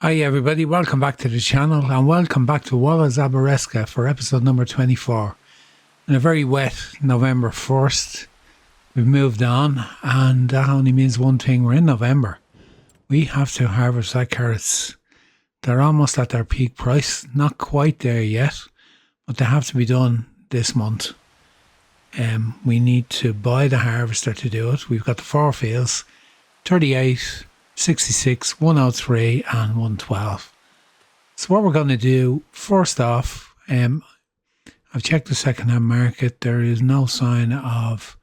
Hi everybody, welcome back to the channel and welcome back to Walla Zabareska for episode number 24. On a very wet November 1st, we've moved on, and that only means one thing: we're in November. We have to harvest our carrots. They're almost at their peak price, not quite there yet, but they have to be done this month. We need to buy the harvester to do it. We've got the 4 fields, 38, 66, 103 and 112. So what we're going to do, first off, I've checked the second-hand market. There is no sign of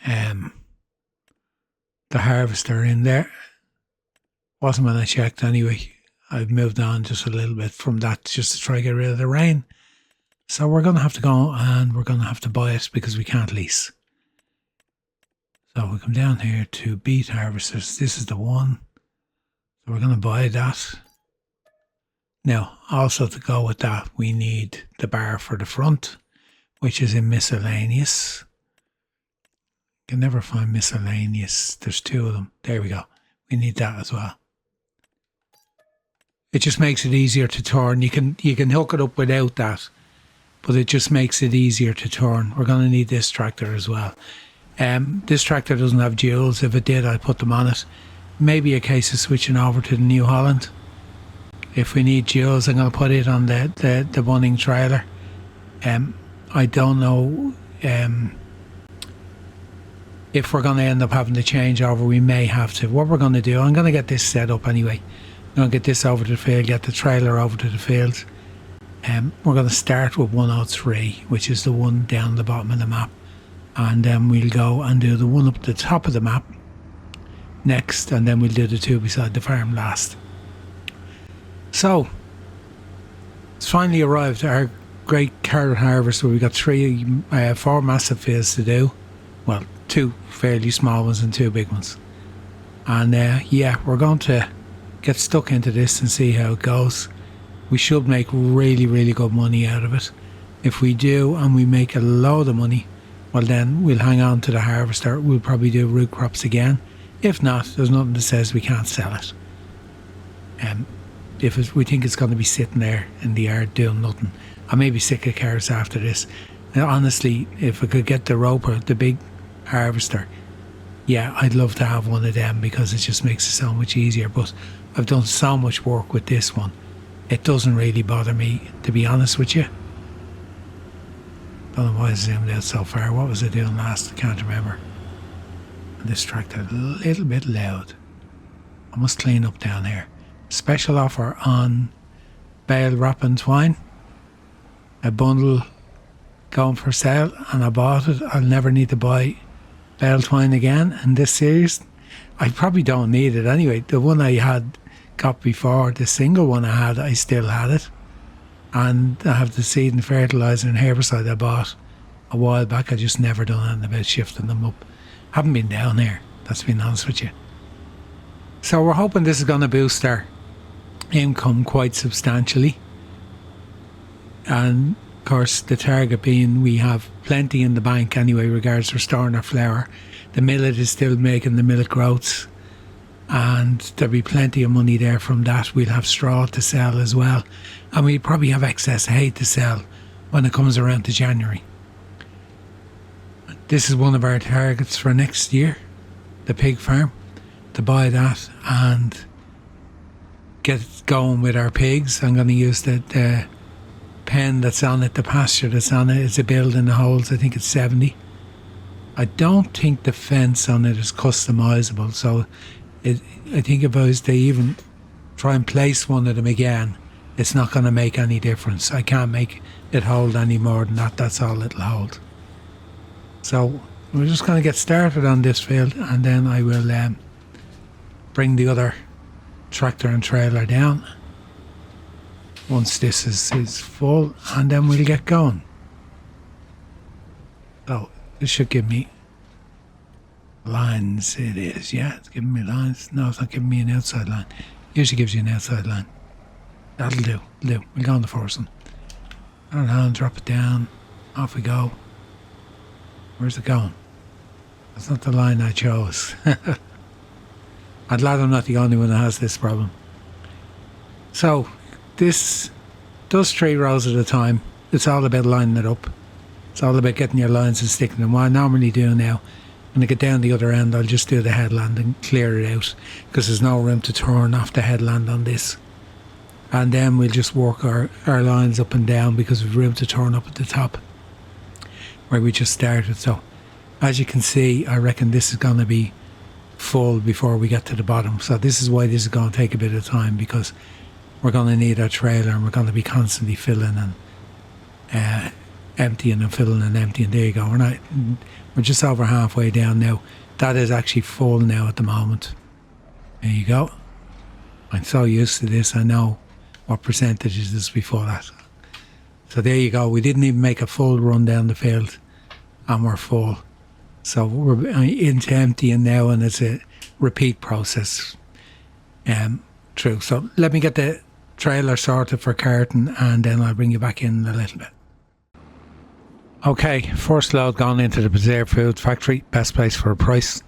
the harvester in there. Wasn't when I checked anyway. I've moved on just a little bit from that just to try to get rid of the rain. So we're going to have to go and we're going to have to buy it because we can't lease. So we come down here to beet harvesters. This is the one. So we're going to buy that. Now, also to go with that, we need the bar for the front, which is in miscellaneous. You can never find miscellaneous. There's 2 of them. There we go. We need that as well. It just makes it easier to turn. You can hook it up without that, but it just makes it easier to turn. We're going to need this tractor as well. This tractor doesn't have duals. If it did, I'd put them on it. Maybe a case of switching over to the New Holland. If we need duals, I'm going to put it on the Bunning trailer. I don't know if we're going to end up having to change over. We may have to. What we're going to do, I'm going to get this set up anyway. I'm going to get this over to the field, get the trailer over to the field. We're going to start with 103, which is the one down the bottom of the map. And then we'll go and do the one up the top of the map next, and then we'll do the 2 beside the farm last. So, it's finally arrived, our great carrot harvest, where we've got 4 massive fields to do. Well, 2 fairly small ones and 2 big ones. And yeah, we're going to get stuck into this and see how it goes. We should make really, really good money out of it. If we do, and we make a load of money, well then we'll hang on to the harvester. We'll probably do root crops again. If not, there's nothing that says we can't sell it. We think it's going to be sitting there in the yard doing nothing, I may be sick of carrots after this. Now, honestly, if I could get the roper, the big harvester, yeah, I'd love to have one of them because it just makes it so much easier. But I've done so much work with this one, it doesn't really bother me, to be honest with you. Don't know why I zoomed out so far. What was I doing last? I can't remember. And this tractor a little bit loud. I must clean up down here. Special offer on bale wrap and twine. A bundle going for sale, and I bought it. I'll never need to buy bale twine again in this series. I probably don't need it anyway. The one I had got before, the single one I had, I still had it. And I have the seed and fertiliser and herbicide I bought a while back. I just never done anything about shifting them up. Haven't been down there, that's being honest with you. So we're hoping this is going to boost our income quite substantially. And of course the target being we have plenty in the bank anyway regards to storing our flour. The millet is still making the millet groats, and there'll be plenty of money there from that. We'll have straw to sell as well, and we probably have excess hay to sell when it comes around to January. This is one of our targets for next year, the pig farm, to buy that and get going with our pigs. I'm going to use the pen that's on it, the pasture that's on it. It's a building the holes, I think it's 70. I don't think the fence on it is customizable, so I think if I was to even try and place one of them again, it's not going to make any difference. I can't make it hold any more than that. That's all it'll hold. So we're just going to get started on this field, and then I will bring the other tractor and trailer down once this is full, and then we'll get going. So this should give me lines. It is, yeah, it's giving me lines. No, it's not giving me an outside line. Usually gives you an outside line. That'll do. We'll go on the first one. I don't know, drop it down. Off we go. Where's it going? That's not the line I chose. I'm glad I'm not the only one that has this problem. So this does 3 rows at a time. It's all about lining it up. It's all about getting your lines and sticking them. What I normally do now, when I get down the other end, I'll just do the headland and clear it out, because there's no room to turn off the headland on this. And then we'll just work our lines up and down, because we've room to turn up at the top where we just started. So as you can see, I reckon this is going to be full before we get to the bottom. So this is why this is going to take a bit of time, because we're going to need our trailer and we're going to be constantly filling and emptying and filling and emptying. There you go. We're just over halfway down now. That is actually full now at the moment. There you go. I'm so used to this, I know what percentages is before that. So there you go. We didn't even make a full run down the field and we're full. So we're into emptying now, and it's a repeat process through. So let me get the trailer sorted for carton, and then I'll bring you back in a little bit. Okay, first load gone into the preserved food factory. Best place for a price.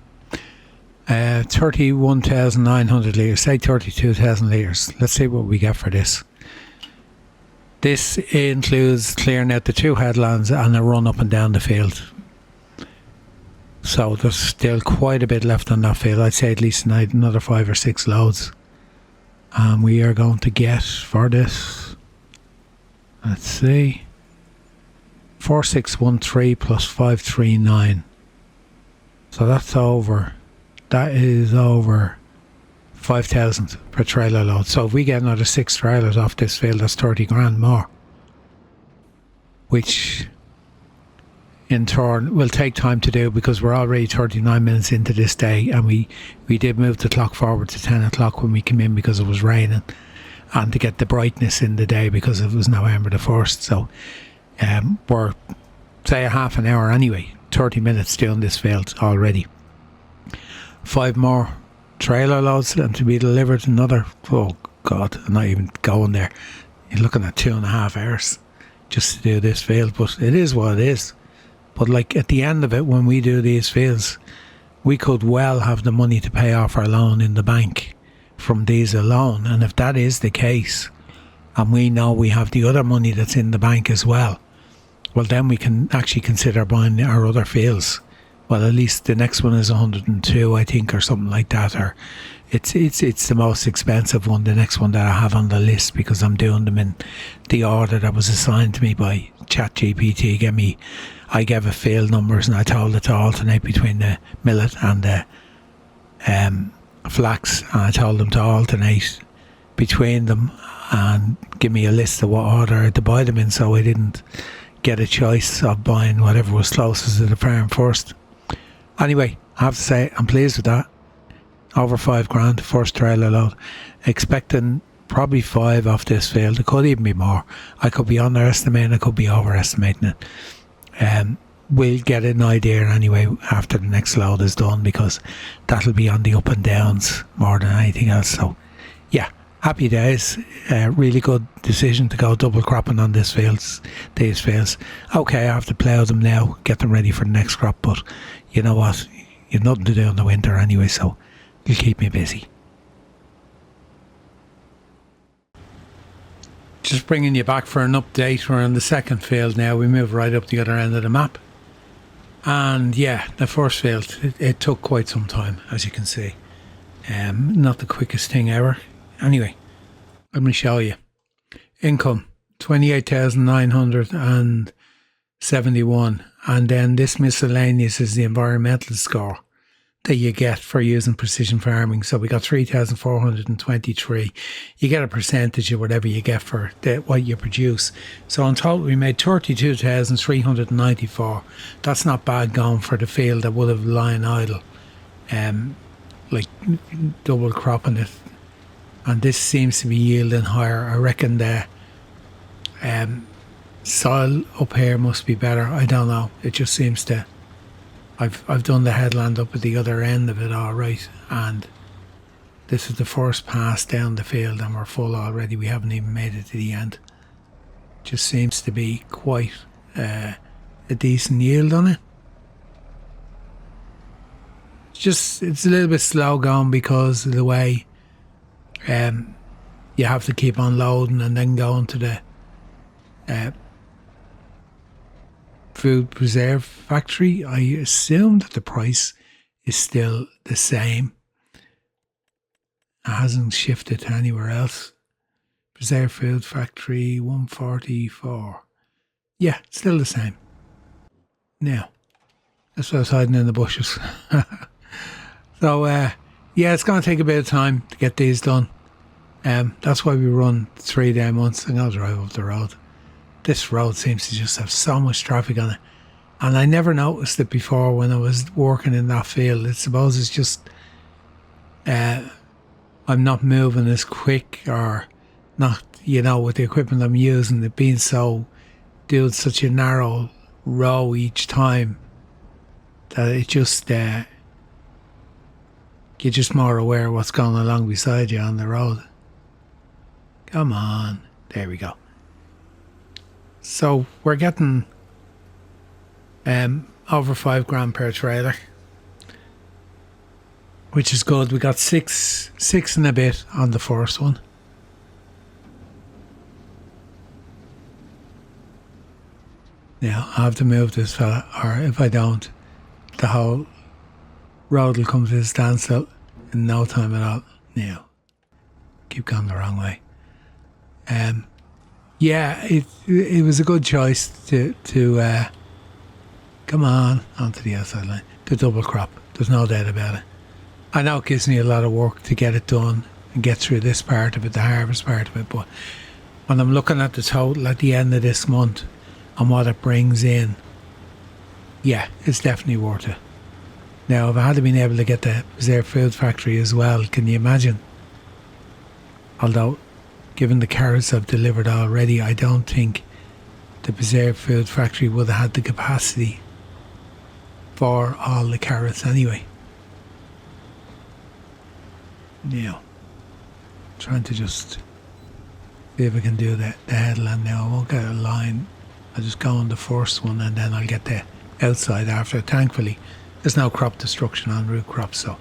31,900 litres, say 32,000 litres. Let's see what we get for this. This includes clearing out the 2 headlands and a run up and down the field. So there's still quite a bit left on that field. I'd say at least another 5 or 6 loads. And we are going to get for this, let's see, 4613 plus 539. So that is over 5,000 per trailer load. So if we get another 6 trailers off this field, that's 30 grand more, which in turn will take time to do, because we're already 39 minutes into this day, and we did move the clock forward to 10 o'clock when we came in because it was raining, and to get the brightness in the day because it was November the 1st. So we're, say, a half an hour anyway, 30 minutes doing this field already. 5 more trailer loads and to be delivered, another, oh God, I'm not even going there. You're looking at 2.5 hours just to do this field, but it is what it is. But like at the end of it, when we do these fields, we could well have the money to pay off our loan in the bank from these alone. And if that is the case, and we know we have the other money that's in the bank as well, well then we can actually consider buying our other fields. Well, at least the next one is 102, I think, or something like that. Or it's the most expensive one, the next one that I have on the list, because I'm doing them in the order that was assigned to me by ChatGPT. I gave it field numbers, and I told it to alternate between the millet and the flax, and I told them to alternate between them and give me a list of what order to buy them in, so I didn't get a choice of buying whatever was closest to the farm first. Anyway, I have to say I'm pleased with that. Over 5 grand first trailer load. Expecting probably 5 off this field. It could even be more. I could be underestimating, I could be overestimating it. We'll get an idea anyway after the next load is done, because that'll be on the up and downs more than anything else. So yeah, happy days. Really good decision to go double cropping on these fields. Okay, I have to plough them now, get them ready for the next crop, but you know what, you've nothing to do in the winter anyway, so it'll keep me busy. Just bringing you back for an update. We're on the second field now. We move right up the other end of the map. And yeah, the first field, it took quite some time, as you can see. Not the quickest thing ever. Anyway, let me show you. Income, 28,971. And then this miscellaneous is the environmental score that you get for using precision farming. So we got 3,423. You get a percentage of whatever you get for what you produce. So in total we made 32,394. That's not bad going for the field that would have lying idle, like double cropping it. And this seems to be yielding higher. I reckon the soil up here must be better. I don't know. It just seems to. I've done the headland up at the other end of it all right, and this is the first pass down the field and we're full already. We haven't even made it to the end. Just seems to be quite a decent yield on it. it's a little bit slow going because of the way you have to keep on loading and then going to the food preserve factory. I assume that the price is still the same. It hasn't shifted to anywhere else. Preserve food factory 144. Yeah, it's still the same. Now, that's why I was hiding in the bushes. So, yeah, it's going to take a bit of time to get these done. That's why we run 3-day months and I'll drive up the road. This road seems to just have so much traffic on it. And I never noticed it before when I was working in that field. I suppose it's just I'm not moving as quick or not, with the equipment I'm using, it being doing such a narrow row each time that it just, you're just more aware of what's going along beside you on the road. Come on. There we go. So we're getting over $5,000 per trailer, which is good. We got six and a bit on the first one. Now I have to move this fella, or if I don't, the whole road will come to a standstill in no time at all. Now, keep going the wrong way. Yeah, it was a good choice to come on onto the outside line. The double crop, there's no doubt about it. I know it gives me a lot of work to get it done and get through this part of it, the harvest part of it, but when I'm looking at the total at the end of this month and what it brings in, yeah, it's definitely worth it. Now, if I had been able to get the preserved food factory as well, can you imagine? Although, given the carrots I've delivered already, I don't think the preserved food factory would have had the capacity for all the carrots anyway. Now, trying to just see if I can do the headland now. I won't get a line. I'll just go on the first one and then I'll get the outside after. Thankfully, there's no crop destruction on root crops, so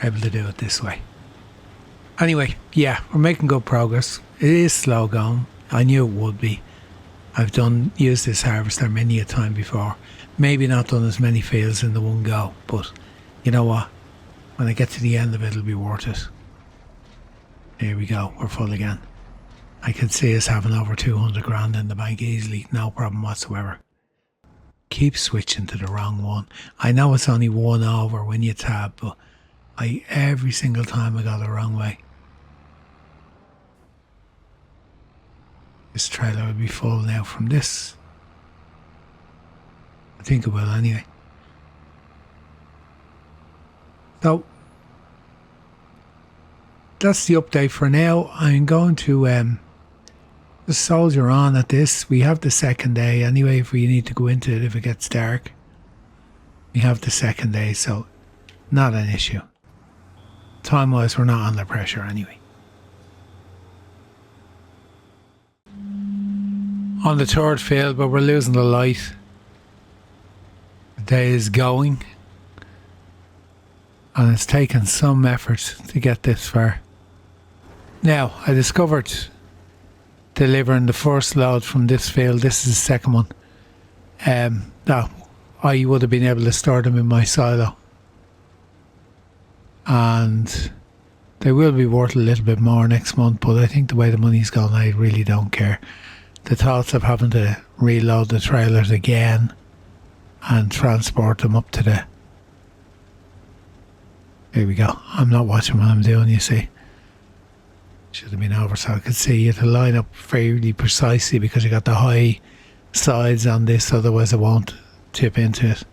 I'm able to do it this way. Anyway, yeah, we're making good progress. It is slow going. I knew it would be. I've used this harvester many a time before. Maybe not done as many fields in the one go, but you know what? When I get to the end of it, it'll be worth it. Here we go, we're full again. I can see us having over 200 grand in the bank easily, no problem whatsoever. Keep switching to the wrong one. I know it's only one over when you tab, but every single time I go the wrong way. This trailer will be full now from this. I think it will anyway. So, that's the update for now. I'm going to just soldier on at this. We have the second day anyway if we need to go into it if it gets dark. We have the second day, so not an issue. Time-wise, we're not under pressure anyway. On the third field, but we're losing the light. The day is going. And it's taken some effort to get this far. Now, I discovered delivering the first load from this field. This is the second one. Now, I would have been able to store them in my silo. And they will be worth a little bit more next month, but I think the way the money's gone, I really don't care. The thoughts of having to reload the trailers again and transport them up to the... Here we go. I'm not watching what I'm doing, you see. Should have been over so I could see you to line up fairly precisely because you got the high sides on this, otherwise it won't tip into it.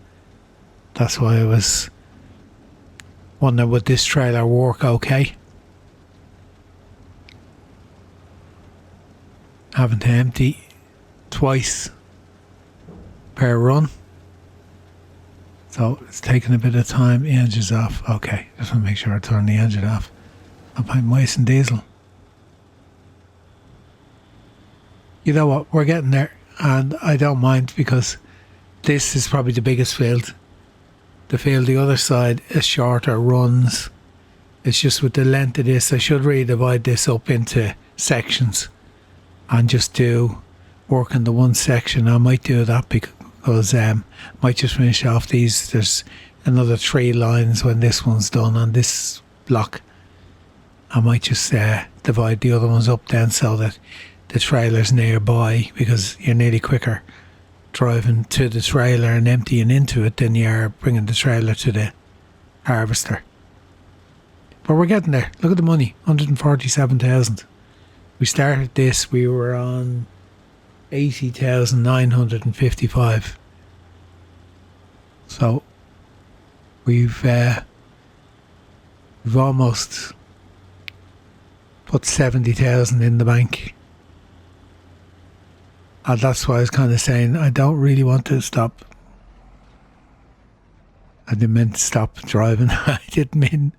That's why I was wondering, would this trailer work okay? Having to empty twice per run. So it's taking a bit of time. The engine's off. Okay, just want to make sure I turn the engine off. I'm wasting diesel. You know what? We're getting there, and I don't mind because this is probably the biggest field the field. The other side is shorter runs. It's just with the length of this, I should really divide this up into sections and just do work in the one section. I might do that because I might just finish off these. There's another 3 lines when this one's done on this block. I might just divide the other ones up then so that the trailer's nearby, because you're nearly quicker driving to the trailer and emptying into it than you are bringing the trailer to the harvester. But we're getting there. Look at the money, 147,000. We started this, we were on 80,955. So we've almost put 70,000 in the bank. And that's why I was kind of saying I don't really want to stop. I didn't mean to stop driving. I didn't mean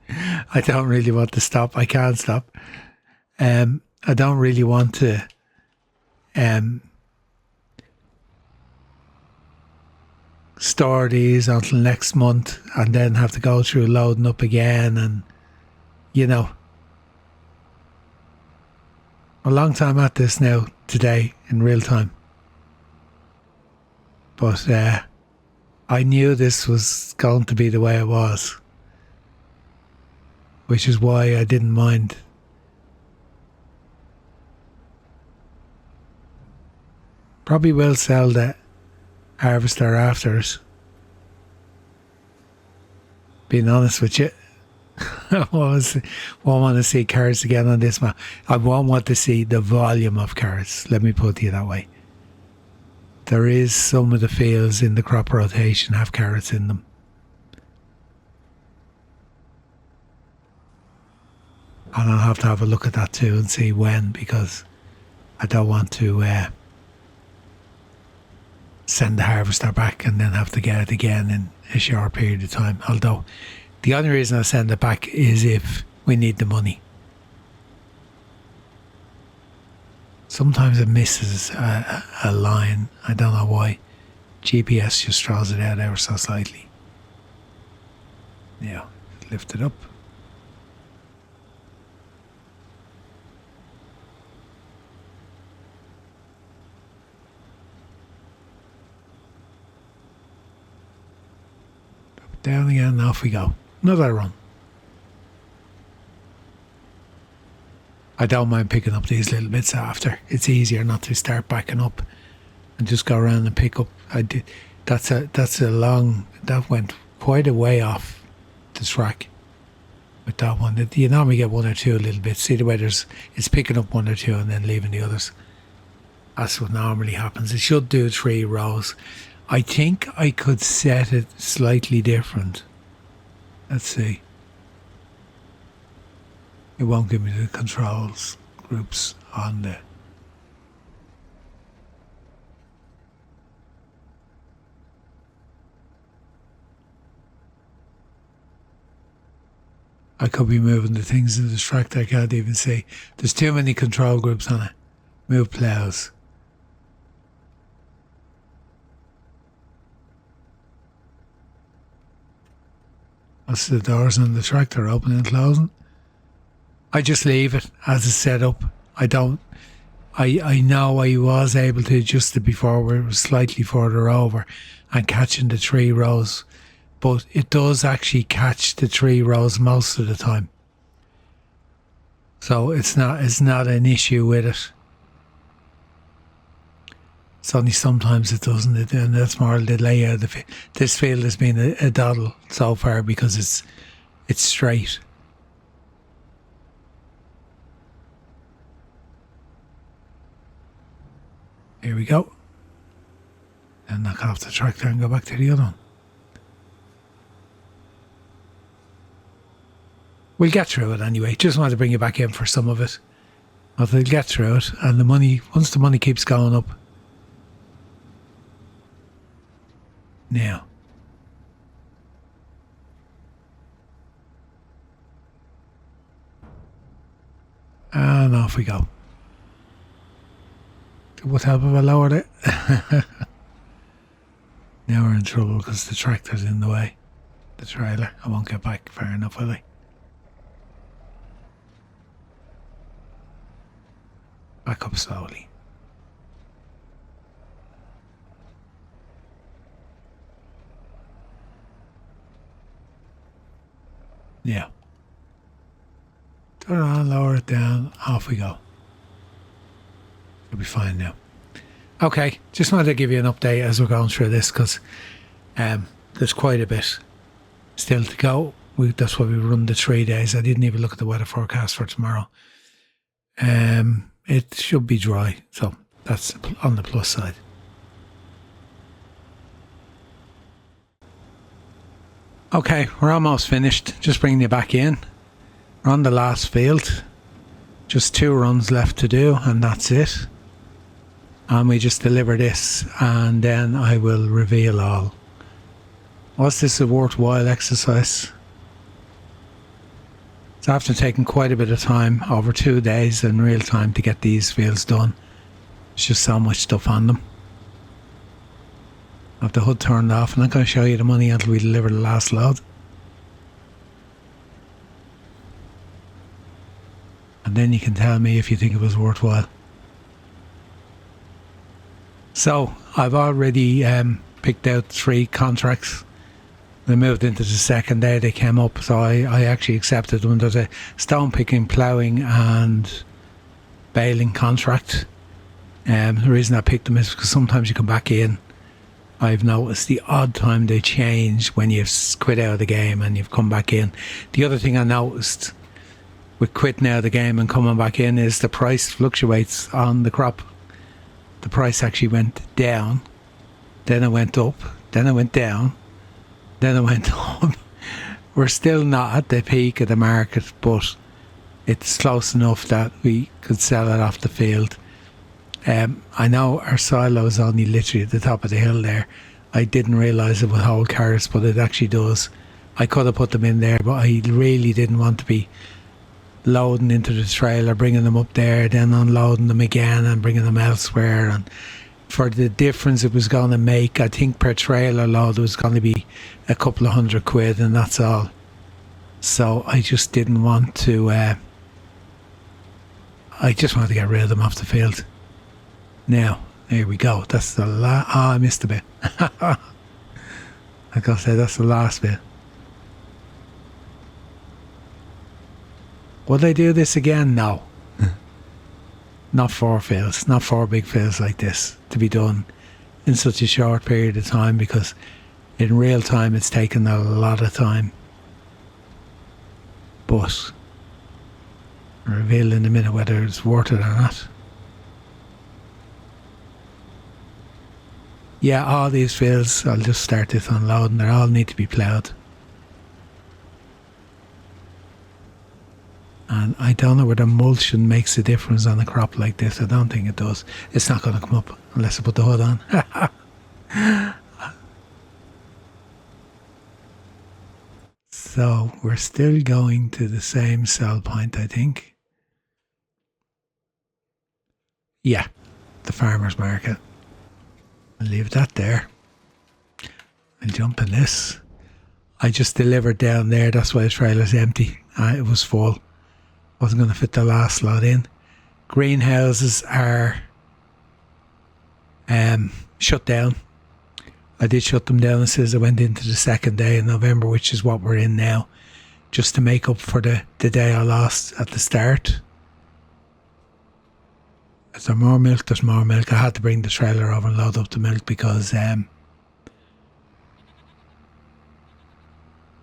I don't really want to stop. I can't stop. I don't really want to store these until next month and then have to go through loading up again, and a long time at this now today in real time. But I knew this was going to be the way it was, which is why I didn't mind. Probably will sell the harvester after it. Being honest with you, I won't want to see carrots again on this one. I won't want to see the volume of carrots, let me put it that way. There is some of the fields in the crop rotation have carrots in them. And I'll have to have a look at that too and see when, because I don't want to send the harvester back and then have to get it again in a short period of time. Although the only reason I send it back is if we need the money. Sometimes it misses a line. I don't know why. GPS just throws it out ever so slightly. Yeah, lift it up. Down again, and off we go. Another run. I don't mind picking up these little bits after. It's easier not to start backing up and just go around and pick up. I did. That went quite a way off the track with that one. You normally get one or two little bits. See the way it's picking up one or two and then leaving the others. That's what normally happens. It should do 3 rows. I think I could set it slightly different. Let's see. It won't give me the controls groups on the... I could be moving the things in the track I can't even see. There's too many control groups on it. Move ploughs. That's the doors on the tractor opening and closing. I just leave it as it's set up. I know I was able to adjust it before where it was slightly further over and catching the 3 rows. But it does actually catch the 3 rows most of the time. So it's not an issue with it. It's only sometimes it doesn't, and that's more the layout of the field. This field has been a doddle so far because it's straight. Here we go. And knock off the tractor and go back to the other one. We'll get through it anyway. Just wanted to bring you back in for some of it. But we'll get through it, and the money, once the money keeps going up. Now. And off we go. What help if I lowered it? Now we're in trouble because the tractor's in the way. the trailer. I won't get back far enough, will I? Back up slowly. Yeah. Turn it on, lower it down, off we go. It'll be fine now. Okay, just wanted to give you an update as we're going through this, because there's quite a bit still to go. That's why we run the 3 days. I didn't even look at the weather forecast for tomorrow. It should be dry, so that's on the plus side. Okay, we're almost finished. Just bringing you back in. We're on the last field. Just 2 runs left to do, and that's it. And we just deliver this, and then I will reveal all. Was this a worthwhile exercise? It's after taking quite a bit of time, over 2 days in real time, to get these fields done. There's just so much stuff on them. I have the hood turned off. I'm not going to show you the money until we deliver the last load. And then you can tell me if you think it was worthwhile. So, I've already picked out 3 contracts. They moved into the second day they came up, so I actually accepted them. There's a stone picking, ploughing and baling contract. The reason I picked them is because sometimes you come back in. I've noticed the odd time they change when you've quit out of the game and you've come back in. The other thing I noticed with quitting out of the game and coming back in is the price fluctuates on the crop. The price actually went down, then it went up, then it went down, then it went up. We're still not at the peak of the market, but it's close enough that we could sell it off the field. I know our silo is only literally at the top of the hill there. I didn't realise it would hold carrots, but it actually does. I could have put them in there, but I really didn't want to be loading into the trailer, bringing them up there, then unloading them again and bringing them elsewhere. And for the difference it was going to make, I think per trailer load it was going to be a couple of £100, and that's all. So I just didn't want to. I just wanted to get rid of them off the field. Now, there we go. That's the last. Oh, I missed a bit. Like I said, that's the last bit. Will they do this again? No. Not 4 fields. Not 4 big fields like this to be done in such a short period of time, because in real time it's taken a lot of time. But I'll reveal in a minute whether it's worth it or not. Yeah, all these fields, I'll just start this unloading. They all need to be ploughed. And I don't know whether mulching makes a difference on a crop like this. I don't think it does. It's not going to come up unless I put the hood on. So we're still going to the same sell point, I think. Yeah, the farmer's market. I'll leave that there. I'll jump in this. I just delivered down there. That's why the trailer's empty. It was full. Wasn't going to fit the last lot in. Greenhouses are shut down. I did shut them down as soon as I went into the second day in November, which is what we're in now, just to make up for the day I lost at the start. Is there more milk? There's more milk. I had to bring the trailer over and load up the milk because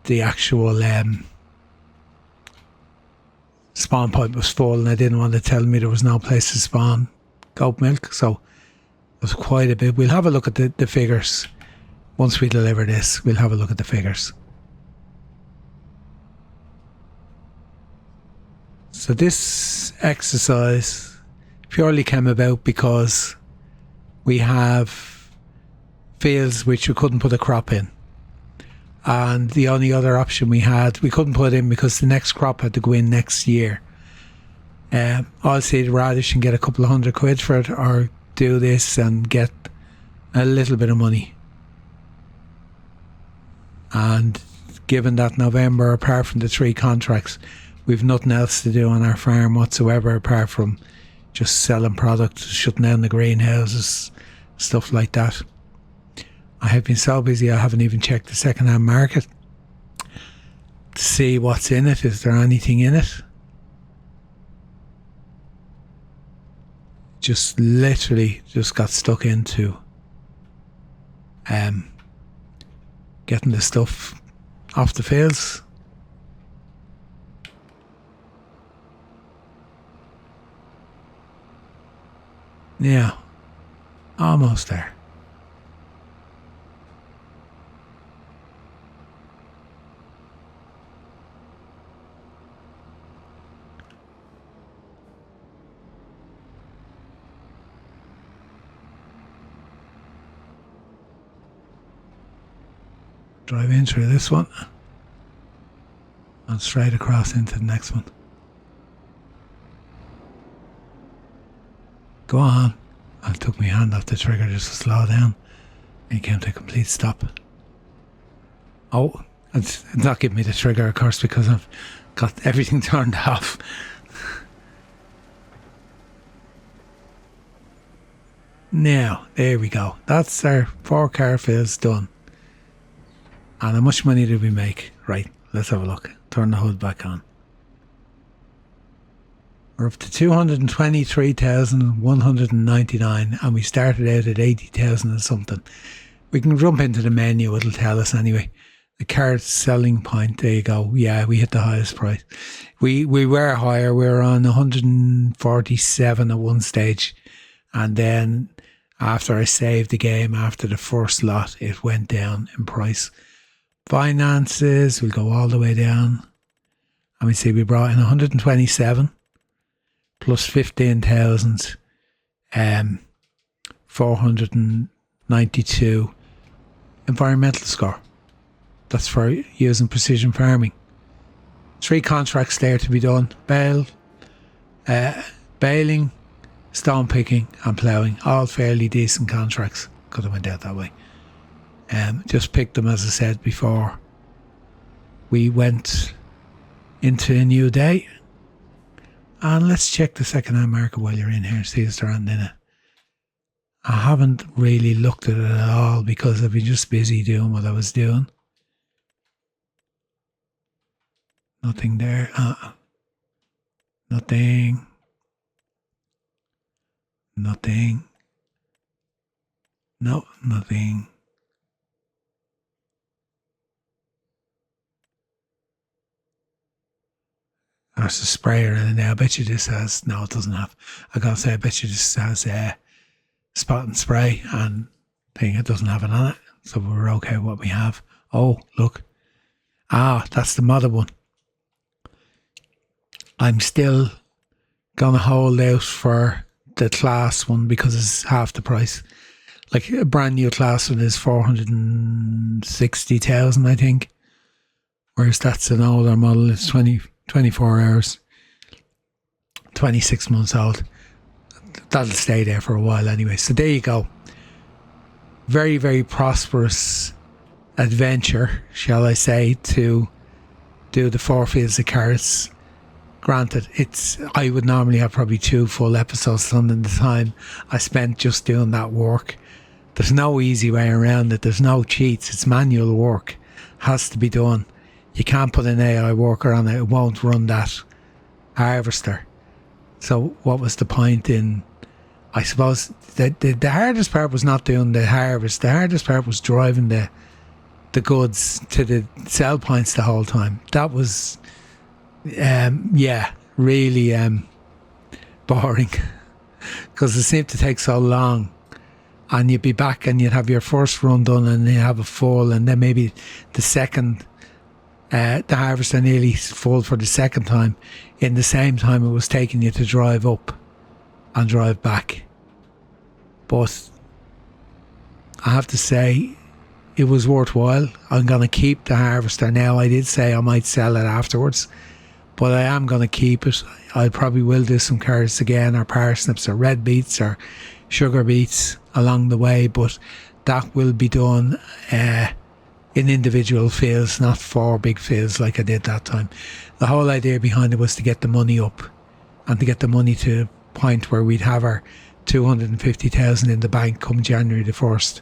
the actual spawn point was full, and I didn't want to tell me there was no place to spawn goat milk, so it was quite a bit. We'll have a look at the figures once we deliver this. We'll have a look at the figures. So this exercise purely came about because we have fields which we couldn't put a crop in, and the only other option we couldn't put in because the next crop had to go in next year. I'll say the radish and get a couple of £100 for it, or do this and get a little bit of money. And given that November, apart from the 3 contracts, we've nothing else to do on our farm whatsoever apart from just selling product, shutting down the greenhouses, stuff like that. I have been so busy I haven't even checked the second-hand market to see what's in it. Is there anything in it? Just literally just got stuck into getting the stuff off the fields. Yeah, almost there. Drive in through this one and straight across into the next one. Go on. I took my hand off the trigger just to slow down. And came to a complete stop. Oh, it's not giving me the trigger, of course, because I've got everything turned off. Now, there we go. That's our 4 car fields done. And how much money did we make? Right, let's have a look. Turn the hood back on. We're up to 223,199 and we started out at 80,000 and something. We can jump into the menu, it'll tell us anyway. The card selling point, there you go. Yeah, we hit the highest price. We were higher, we were on 147 at one stage. And then after I saved the game, after the first lot, it went down in price. Finances, we'll go all the way down. And we see we brought in 127 plus 15,000, 492 environmental score. That's for using precision farming. 3 contracts there to be done. Baling, stone picking and ploughing. All fairly decent contracts. Could have went out that way. Just picked them, as I said before. We went into a new day. And let's check the second-hand market while you're in here. See if there aren't in it. I haven't really looked at it at all because I've been just busy doing what I was doing. Nothing there. Nothing. Nothing. No, nothing. There's a sprayer in it now. I bet you this has... No, it doesn't have... I gotta say, I bet you this has spot and spray and thing. It doesn't have it on it. So we're okay with what we have. Oh, look. That's the modded one. I'm still gonna hold out for the class one because it's half the price. Like a brand new class one is 460,000, I think. Whereas that's an older model. It's 24 hours, 26 months old. That'll stay there for a while anyway. So there you go. Very, very prosperous adventure, shall I say, to do the 4 fields of carrots. Granted, I would normally have probably 2 full episodes done in the time I spent just doing that work. There's no easy way around it. There's no cheats. It's manual work. Has to be done. You can't put an AI worker on it. It won't run that harvester. So what was the point in... I suppose the hardest part was not doing the harvest. The hardest part was driving the goods to the sell points the whole time. That was... really boring. Because it seemed to take so long. And you'd be back and you'd have your first run done and you have a full, and then maybe the second... the harvester nearly full for the second time in the same time it was taking you to drive up and drive back. But I have to say it was worthwhile. I'm going to keep the harvester now. I did say I might sell it afterwards, but I am going to keep it. I probably will do some carrots again, or parsnips, or red beets, or sugar beets along the way, but that will be done in individual fields, not 4 big fields like I did that time. The whole idea behind it was to get the money up and to get the money to a point where we'd have our 250,000 in the bank come January the 1st.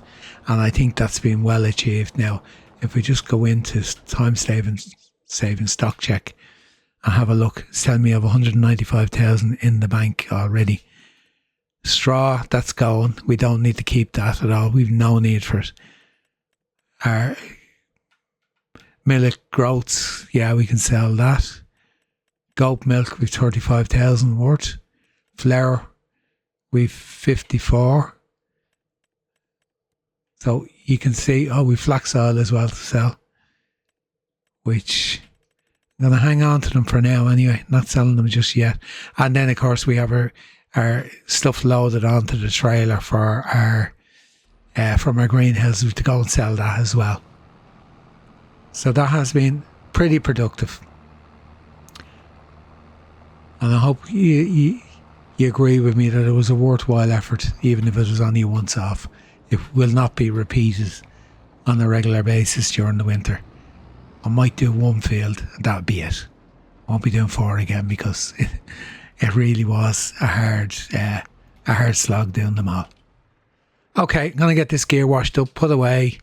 And I think that's been well achieved now. If we just go into time saving stock check and have a look, it's telling me I have 195,000 in the bank already. Straw, that's going. We don't need to keep that at all. We've no need for it. Our millet groats, yeah, we can sell that. Goat milk, we've 35,000 worth. Flour, we've 54. So you can see, we've flax oil as well to sell, which I'm going to hang on to them for now anyway, not selling them just yet. And then, of course, we have our stuff loaded onto the trailer for from our greenhouse to go and sell that as well. So that has been pretty productive. And I hope you agree with me that it was a worthwhile effort, even if it was only once off. It will not be repeated on a regular basis during the winter. I might do one field and that'll be it. I won't be doing 4 again because it really was a hard slog doing them all. Okay, I'm going to get this gear washed up, put away,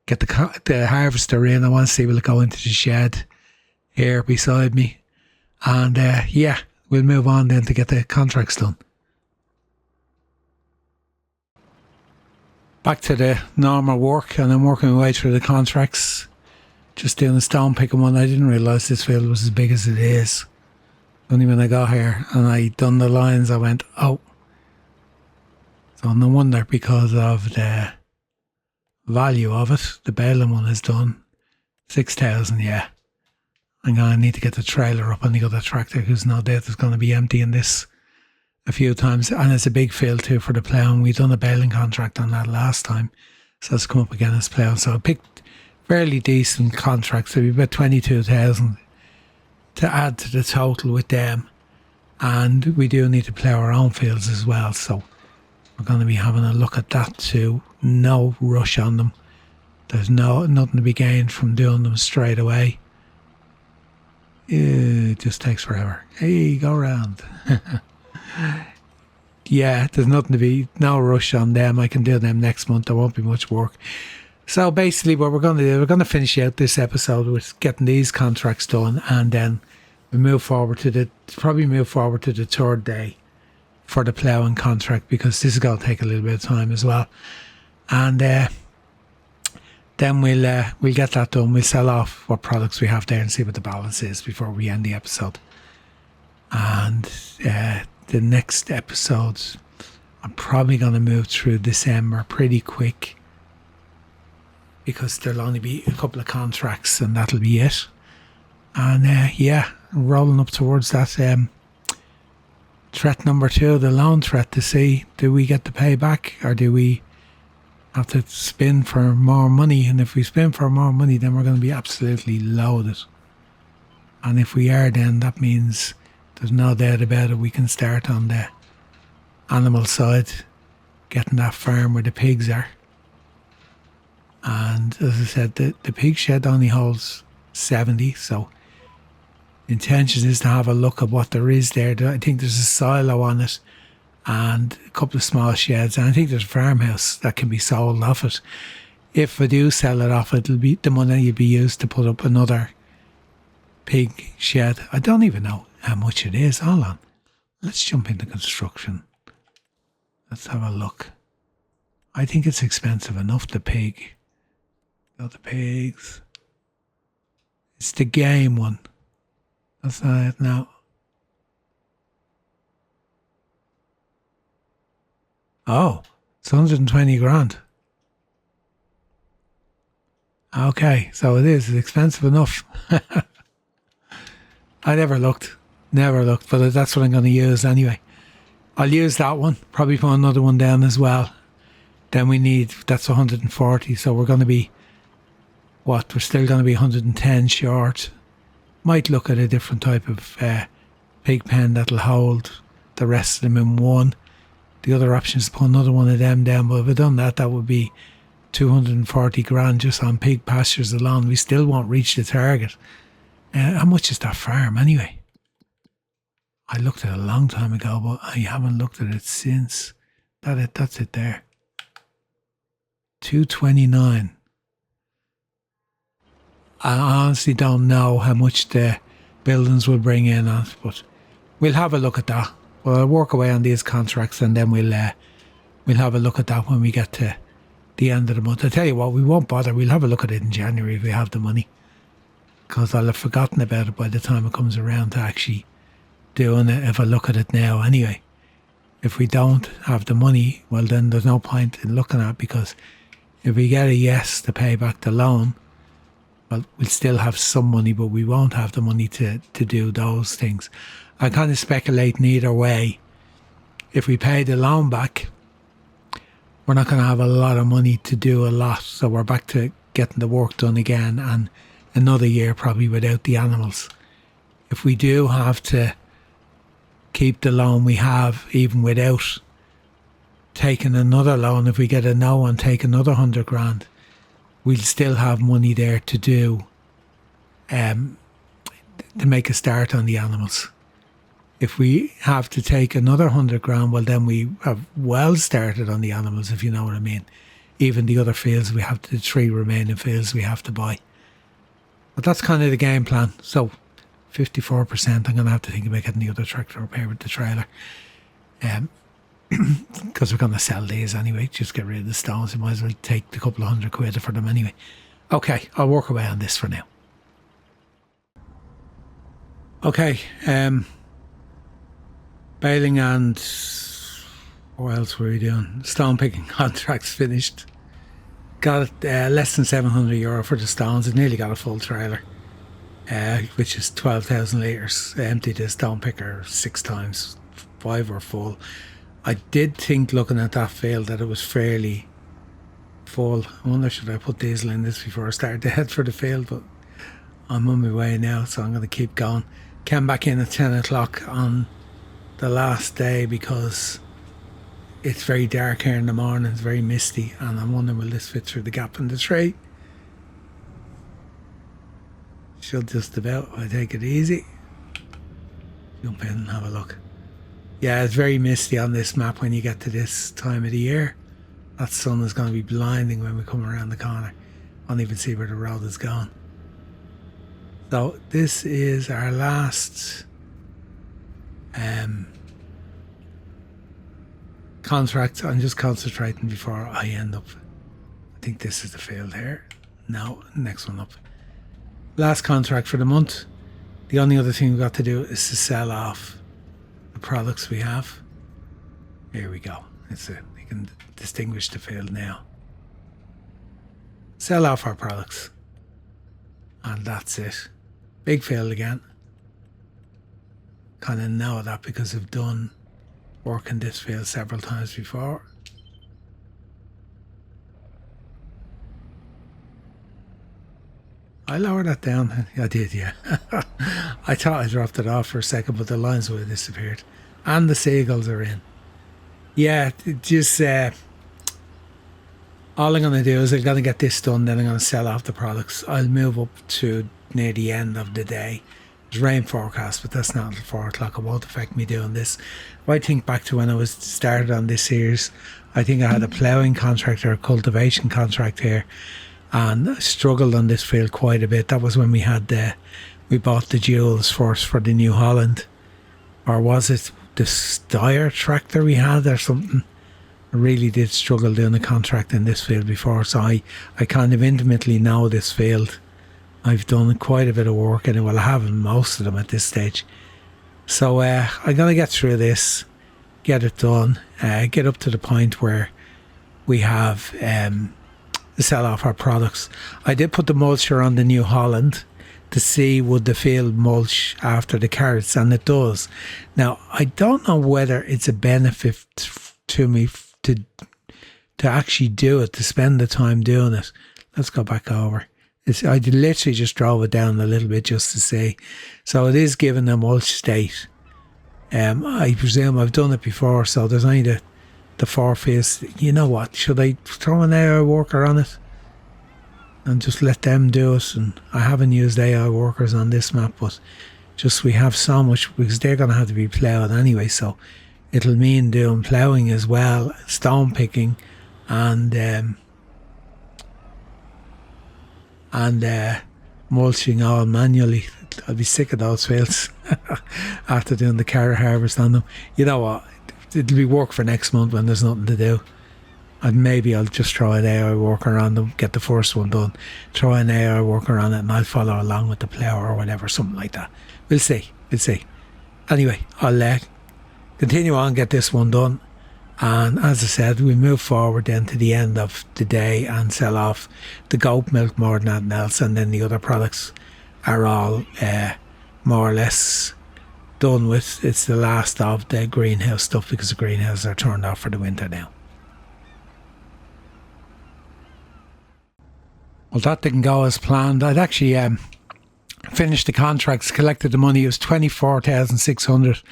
get the harvester in. I want to see will it go into the shed here beside me. And we'll move on then to get the contracts done. Back to the normal work, and I'm working my way through the contracts. Just doing a stone picking one. I didn't realise this field was as big as it is. Only when I got here and I done the lines, I went, oh. So no wonder, because of the value of it, the baling one is done. 6,000, yeah. I'm going to need to get the trailer up on the other tractor because no doubt it's going to be emptying this a few times. And it's a big field too for the ploughing. We've done a baling contract on that last time. So it's come up again as ploughing. So I picked fairly decent contracts. So we've about 22,000 to add to the total with them. And we do need to plough our own fields as well. So we're going to be having a look at that too. No rush on them. There's nothing to be gained from doing them straight away. It just takes forever. Hey, go round. Yeah, there's no rush on them. I can do them next month. There won't be much work. So basically what we're going to do, we're going to finish out this episode with getting these contracts done, and then we move forward to the third day for the ploughing contract, because this is going to take a little bit of time as well. And then we'll get that done. We'll sell off what products we have there and see what the balance is before we end the episode. And the next episodes, I'm probably going to move through December pretty quick, because there'll only be a couple of contracts and that'll be it. And rolling up towards that threat number 2, the loan threat, to see, do we get the payback or do we have to spin for more money? And if we spin for more money, then we're going to be absolutely loaded. And if we are, then that means there's no doubt about it, we can start on the animal side, getting that farm where the pigs are. And as I said, the pig shed only holds 70, so the intention is to have a look at what there is there. I think there's a silo on it and a couple of small sheds, and I think there's a farmhouse that can be sold off it. If I do sell it off, it'll be the money will be used to put up another pig shed. I don't even know how much it is. Hold on, let's jump into construction. Let's have a look. I think it's expensive enough, the pig. Got the pigs. It's the game one. That's not it now. Oh, it's 120 grand. Okay, so it is. It's expensive enough. I never looked, but that's what I'm going to use anyway. I'll use that one, probably put another one down as well. Then that's 140, so we're going to be, we're still going to be 110 short. Might look at a different type of pig pen that'll hold the rest of them in one. The other option is to put another one of them down, but if I'd done that, that would be 240 grand just on pig pastures alone. We still won't reach the target. How much is that farm anyway? I looked at it a long time ago, but I haven't looked at it since. That's it there. 229. I honestly don't know how much the buildings will bring in on it, but we'll have a look at that. We'll work away on these contracts, and then we'll have a look at that when we get to the end of the month. I tell you what, we won't bother. We'll have a look at it in January if we have the money, because I'll have forgotten about it by the time it comes around to actually doing it. If I look at it now, anyway. If we don't have the money, well, then there's no point in looking at it, because if we get a yes to pay back the loan, well, we'll still have some money, but we won't have the money to do those things. I kind of speculating either way. If we pay the loan back, we're not going to have a lot of money to do a lot. So we're back to getting the work done again, and another year probably without the animals. If we do have to keep the loan we have, even without taking another loan, if we get a no and take another 100 grand, we'll still have money there to do, to make a start on the animals. If we have to take another 100 grand, well, then we have well started on the animals, if you know what I mean. Even the other fields, we have the 3 remaining fields we have to buy. But that's kind of the game plan. So 54%, I'm going to have to think about getting the other tractor up here with the trailer. Because we're going to sell these anyway. Just get rid of the stones. We might as well take the couple of £100 for them anyway. Okay, I'll work away on this for now. Okay, baling and what else were we doing? Stone picking contracts finished. Got less than €700 for the stones. It nearly got a full trailer, which is 12,000 litres. Emptied the stone picker 6 times. 5 were full. I did think, looking at that field, that it was fairly full. I wonder, should I put diesel in this before I start to head for the field, but I'm on my way now, so I'm going to keep going. Came back in at 10 o'clock on the last day because it's very dark here in the morning, it's very misty, and I'm wondering, will this fit through the gap in the tree? Should just about. I take it easy. Jump in and have a look. Yeah, it's very misty on this map when you get to this time of the year. That sun is going to be blinding when we come around the corner. I don't even see where the road is going. So this is our last contract. I'm just concentrating before I end up. I think this is the field here. No, next one up. Last contract for the month. The only other thing we've got to do is to sell off the products we have. Here we go. You can distinguish the field now. Sell off our products. And that's it. Big field again. Kind of know that because I've done work in this field several times before. I lowered that down. I did, yeah. I thought I dropped it off for a second, but the lines would have disappeared. And the seagulls are in. Yeah, just all I'm going to do is I'm going to get this done, then I'm going to sell off the products. I'll move up to near the end of the day. There's rain forecast, but that's not until 4 o'clock. It won't affect me doing this. If I think back to when I was started on this series, I think I had a ploughing contract or a cultivation contract here, and I struggled on this field quite a bit. That was when we bought the Jewels first for the New Holland, or was it the Steyr tractor we had or something? I really did struggle doing a contract in this field before, so I kind of intimately know this field. I've done quite a bit of work in it. Well, I haven't most of them at this stage. So I'm going to get through this, get it done, get up to the point where we have sell off our products. I did put the mulcher on the New Holland to see would the field mulch after the carrots, and it does. Now, I don't know whether it's a benefit to me to actually do it, to spend the time doing it. Let's go back over. I literally just drove it down a little bit just to see. So it is given a mulch state. I presume I've done it before, so there's only the 4-face. You know what? Should I throw an AI worker on it and just let them do it? And I haven't used AI workers on this map, but just we have so much, because they're going to have to be ploughed anyway, so it'll mean doing ploughing as well, stone picking, and mulching all manually. I'll be sick of those fields after doing the carrot harvest on them. You know what? It'll be work for next month when there's nothing to do. And maybe I'll just throw an AI worker on them, get the first one done, throw an AI worker on it, and I'll follow along with the plough or whatever, something like that. We'll see. Anyway, I'll continue on, get this one done. And as I said, we move forward then to the end of the day and sell off the goat milk more than anything else, and then the other products are all more or less done with. It's the last of the greenhouse stuff, because the greenhouses are turned off for the winter now. Well, that didn't go as planned. I'd actually finished the contracts, collected the money. It was 24,600,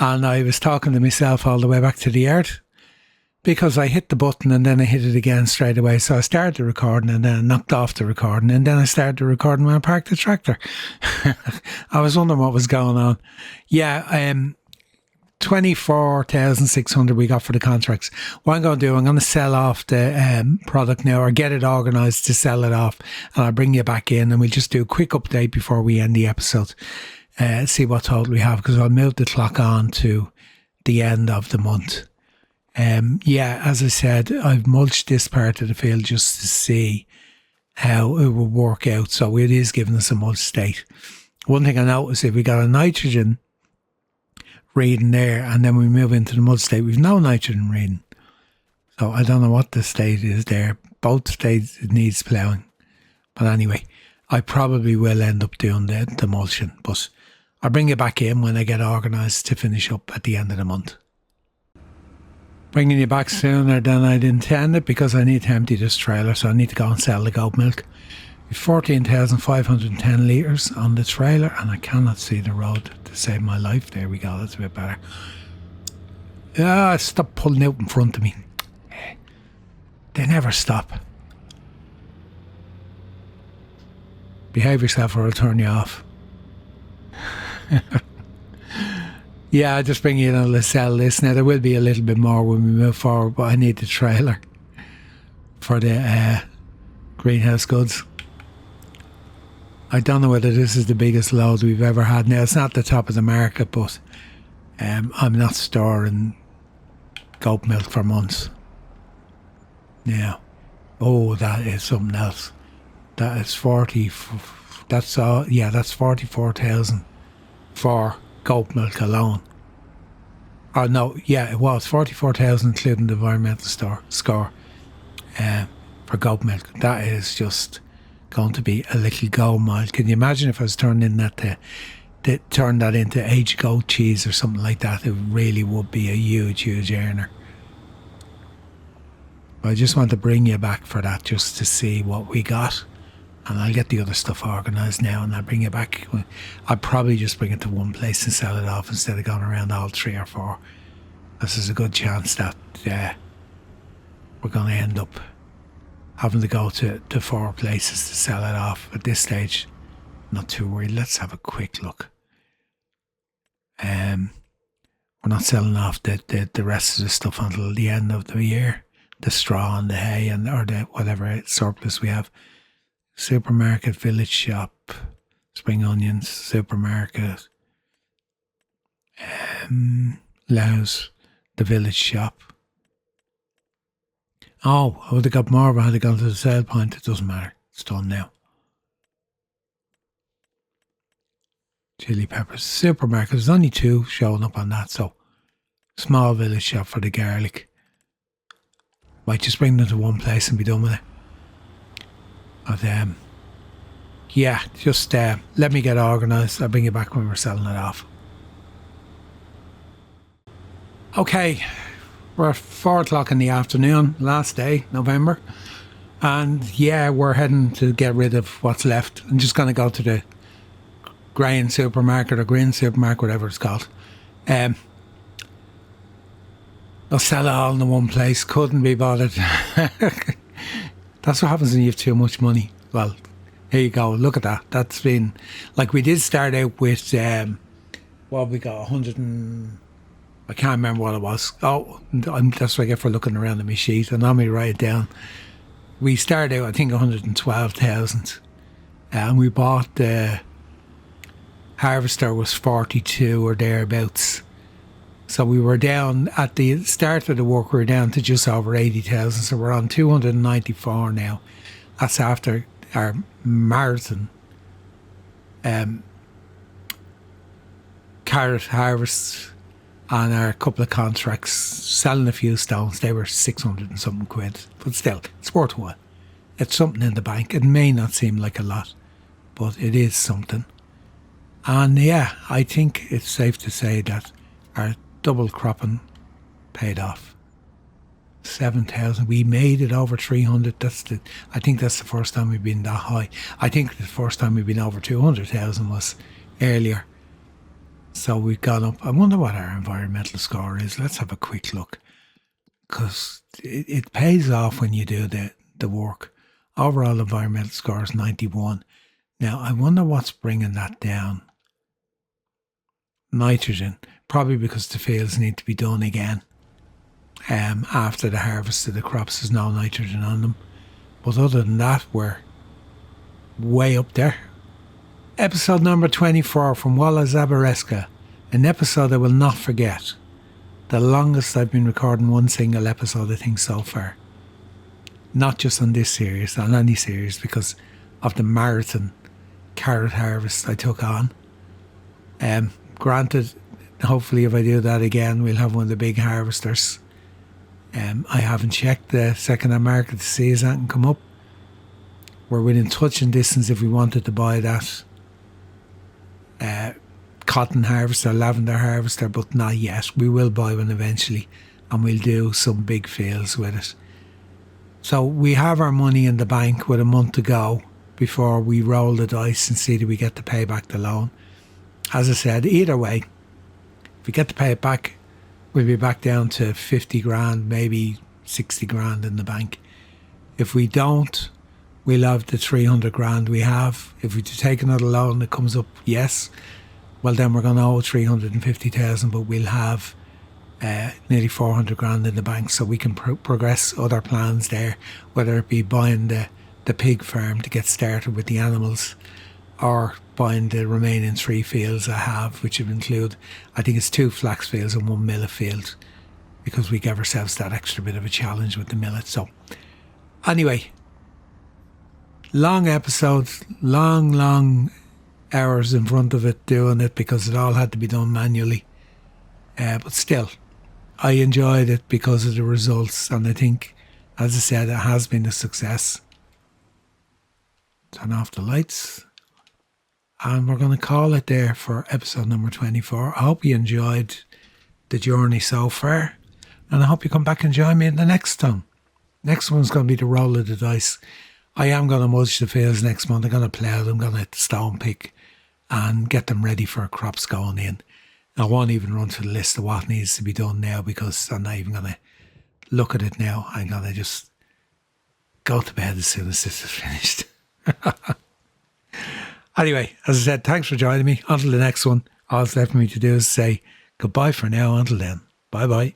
and I was talking to myself all the way back to the yard, because I hit the button and then I hit it again straight away. So I started the recording and then I knocked off the recording, and then I started the recording when I parked the tractor. I was wondering what was going on. Yeah, 24,600 we got for the contracts. What I'm going to do, I'm going to sell off the product now, or get it organised to sell it off, and I'll bring you back in and we'll just do a quick update before we end the episode. See what total we have, because I'll move the clock on to the end of the month. Yeah, as I said, I've mulched this part of the field just to see how it will work out. So it is giving us a mulch state. One thing I noticed, if we got a nitrogen reading there and then we move into the mulch state, we've no nitrogen reading. So I don't know what the state is there. Both states, it needs ploughing. But anyway, I probably will end up doing the mulching. But I'll bring you back in when I get organised to finish up at the end of the month. Bringing you back sooner than I'd intended, because I need to empty this trailer, so I need to go and sell the goat milk. 14,510 litres on the trailer, and I cannot see the road to save my life. There we go, that's a bit better. Stop pulling out in front of me. They never stop. Behave yourself or I'll turn you off. Yeah, I'll just bring you in to sell this. Now, there will be a little bit more when we move forward, but I need the trailer for the greenhouse goods. I don't know whether this is the biggest load we've ever had. Now, it's not the top of the market, but I'm not storing goat milk for months. Now, oh, that is something else. That is 40. That's all. Yeah, that's 44,000 for goat milk alone. Oh no, yeah, it was 44,000 including the environmental score for goat milk. That is just going to be a little gold mile. Can you imagine if I was turning that turn that into aged goat cheese or something like that? It really would be a huge earner. But I just want to bring you back for that, just to see what we got. And I'll get the other stuff organised now, and I'll bring it back. I'll probably just bring it to one place and sell it off instead of going around all 3 or 4. This is a good chance that we're going to end up having to go to 4 places to sell it off. At this stage, not too worried. Let's have a quick look. We're not selling off the rest of the stuff until the end of the year. The straw and the hay or the whatever surplus we have. Supermarket, village shop, spring onions, supermarket, Lowe's, the village shop. Oh, I would have got more if I had gone to the sale point. It doesn't matter. It's done now. Chili peppers, supermarket. There's only 2 showing up on that, so small village shop for the garlic. Might just bring them to one place and be done with it. But yeah, just let me get organised. I'll bring you back when we're selling it off. Okay, we're 4 o'clock in the afternoon, last day, November. And yeah, we're heading to get rid of what's left. I'm just going to go to the grain supermarket or green supermarket, whatever it's called. I'll sell it all in one place. Couldn't be bothered. That's what happens when you have too much money. Well, here you go. Look at that. That's been... Like, we did start out with... what we got? 100 and... I can't remember what it was. Oh, that's what I get for looking around at my sheet. And let me write it down. We started out, I think, 112,000. And we bought the harvester was 42 or thereabouts. So we were down at the start of the work, we were down to just over 80,000. So we're on 294 now. That's after our marathon carrot harvest and our couple of contracts, selling a few stones. They were 600 and something quid. But still, it's worthwhile. It's something in the bank. It may not seem like a lot, but it is something. And yeah, I think it's safe to say that our double cropping paid off. 7,000. We made it over 300. I think that's the first time we've been that high. I think the first time we've been over 200,000 was earlier. So we've gone up. I wonder what our environmental score is. Let's have a quick look. Because it pays off when you do the work. Overall environmental score is 91. Now, I wonder what's bringing that down. Nitrogen. Probably because the fields need to be done again. After the harvest of the crops, there's no nitrogen on them. But other than that, we're way up there. Episode number 24 from Walla Zabareska. An episode I will not forget. The longest I've been recording one single episode, I think, so far. Not just on this series, on any series, because of the marathon carrot harvest I took on. Granted, hopefully if I do that again, we'll have one of the big harvesters. I haven't checked the second-hand market to see if that can come up. We're within touching distance if we wanted to buy that cotton harvester, lavender harvester, but not yet. We will buy one eventually, and we'll do some big fields with it. So we have our money in the bank with a month to go before we roll the dice and see that we get to pay back the loan. As I said, either way, if we get to pay it back, we'll be back down to 50 grand, maybe 60 grand in the bank. If we don't, we'll have the 300 grand we have. If we take another loan that comes up, yes, well then we're going to owe 350,000, but we'll have nearly 400 grand in the bank, so we can progress other plans there, whether it be buying the pig farm to get started with the animals, or buying the remaining 3 fields I have, which would include, I think it's 2 flax fields and 1 millet field, because we gave ourselves that extra bit of a challenge with the millet. So anyway, long episodes, long hours in front of it doing it, because it all had to be done manually. But still, I enjoyed it because of the results, and I think, as I said, it has been a success. Turn off the lights. And we're going to call it there for episode number 24. I hope you enjoyed the journey so far. And I hope you come back and join me in the next one. Next one's going to be the roll of the dice. I am going to mulch the fields next month. I'm going to plough them. I'm going to stone pick and get them ready for crops going in. I won't even run through the list of what needs to be done now, because I'm not even going to look at it now. I'm going to just go to bed as soon as this is finished. Anyway, as I said, thanks for joining me. Until the next one, all that's left for me to do is say goodbye for now. Until then, bye-bye.